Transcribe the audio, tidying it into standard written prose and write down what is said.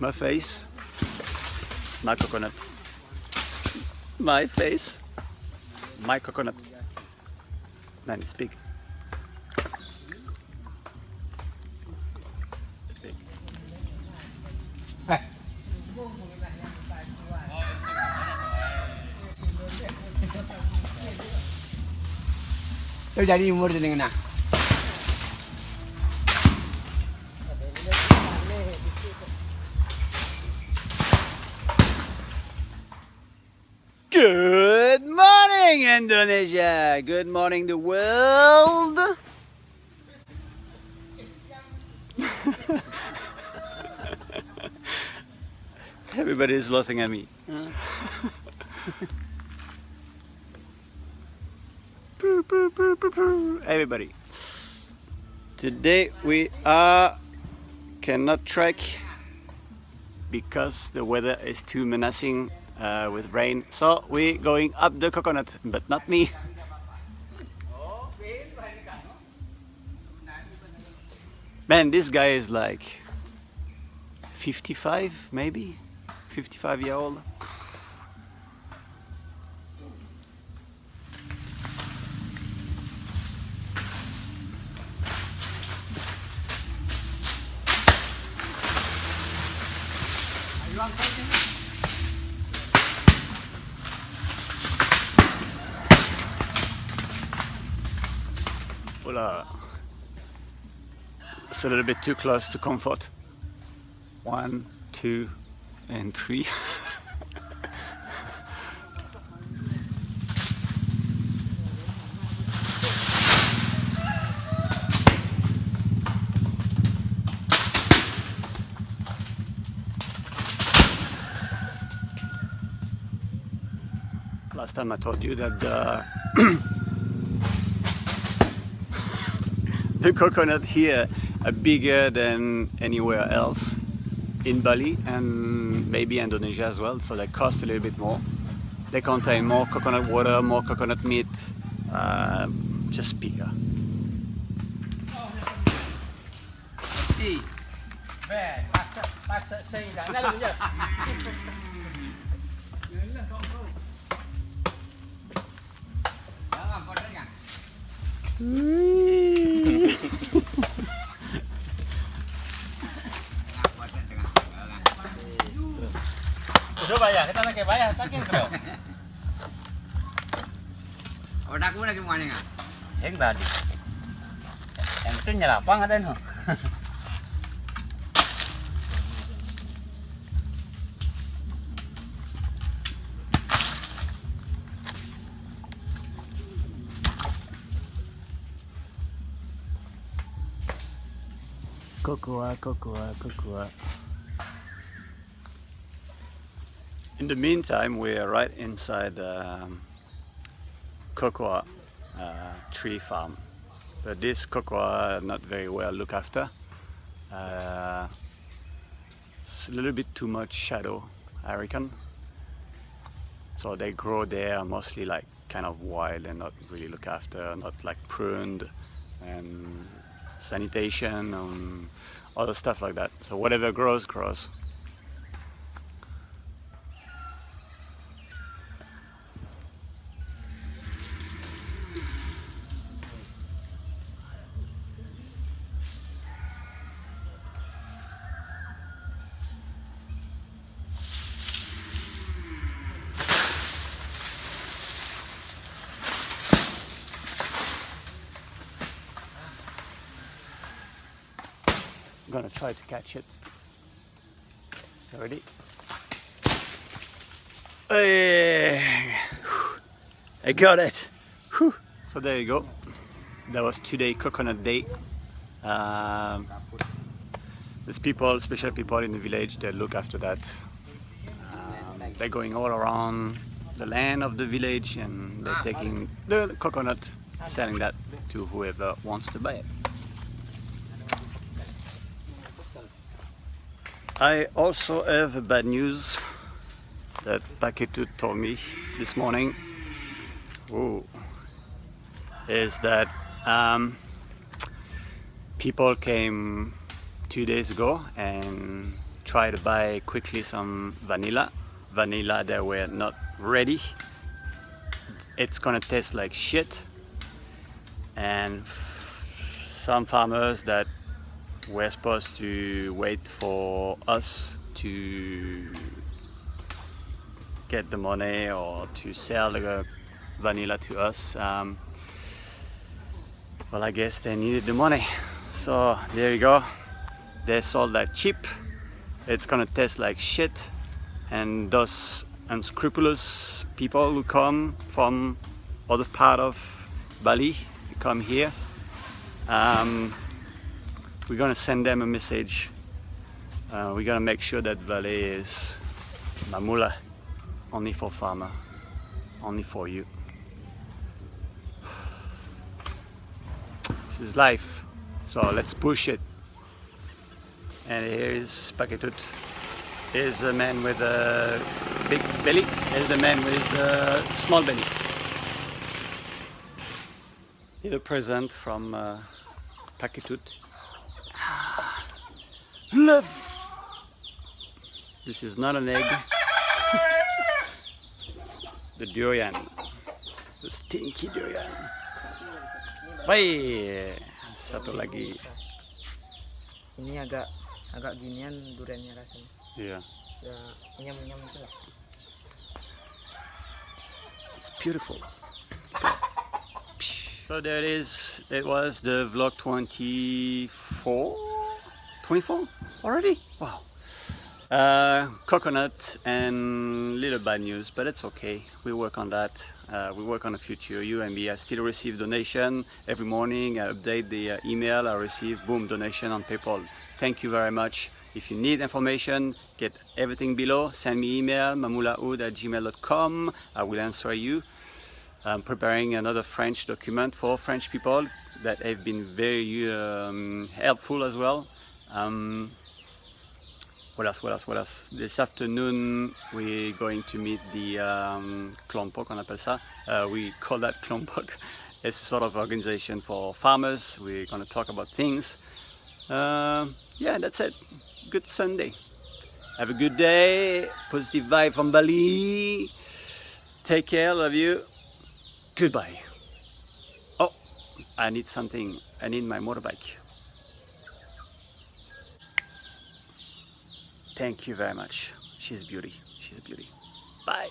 My face, my coconut. My face, my coconut. Man, it's big. It's big. Tôi jadi umur dengan nak. Good morning, Indonesia. Good morning, the world. Everybody is laughing at me. Everybody. Today we cannot trek because the weather is too menacing with rain. So we're going up the coconut, but not me. Man, this guy is like 55, maybe 55-year old. Voila. It's a little bit too close to comfort. 1, 2, and 3. Last time I told you that the coconut here are bigger than anywhere else in Bali and maybe Indonesia as well, so they cost a little bit more. They contain more coconut water, more coconut meat, just bigger. Coba ya, kita nak bayar, tak kira. Otak aku lagi mana nggak? Yang tadi. Yang itu nyerapang ada no. Cocoa. In the meantime, we are right inside cocoa tree farm. But this cocoa are not very well looked after. It's a little bit too much shadow, I reckon. So they grow there mostly like kind of wild and not really looked after, not like pruned and sanitation and other stuff like that. So whatever grows. I'm gonna try to catch it. Ready? Hey, I got it. Whew. So there you go. That was today coconut day. There's people, special people in the village that look after that. They're going all around the land of the village and they're taking the coconut, selling that to whoever wants to buy it. I also have bad news that Paketu told me this morning. Ooh. Is that people came 2 days ago and try to buy quickly some vanilla. Vanilla that were not ready. It's gonna taste like shit. And some farmers that were supposed to wait for us to get the money or to sell the vanilla to us, well, I guess they needed the money. So there you go. They sold that cheap. It's gonna taste like shit. And those unscrupulous people who come from other part of Bali, come here, we're gonna send them a message. We're gonna make sure that Bali is Mamula, only for farmer, only for you. This is life, so let's push it. And here is Paketut. Here's the man with a big belly. Here's the man with the small belly. Here's a present from Paketut. Love! This is not an egg. The durian. The stinky durian. Bye! Satu lagi. Ini agak ginian duriannya rasanya. Yeah. Ya nyam-nyam itu lah. It's beautiful. So there it is. It was the vlog 24? 24 already? Wow. Coconut and little bad news, but it's okay. We work on that. We work on the future. You and me, I still receive donation every morning. I update the email. I receive boom donation on PayPal. Thank you very much. If you need information, get everything below. Send me email mamulahood@gmail.com. I will answer you. I'm preparing another French document for French people that have been very helpful as well. What else? This afternoon we're going to meet the Klompok, on appelle ça. We call that Klompok. It's a sort of organization for farmers. We're going to talk about things. Yeah, that's it. Good Sunday. Have a good day. Positive vibe from Bali. Take care. Love you. Goodbye. Oh, I need something. I need my motorbike. Thank you very much. She's a beauty. She's a beauty. Bye.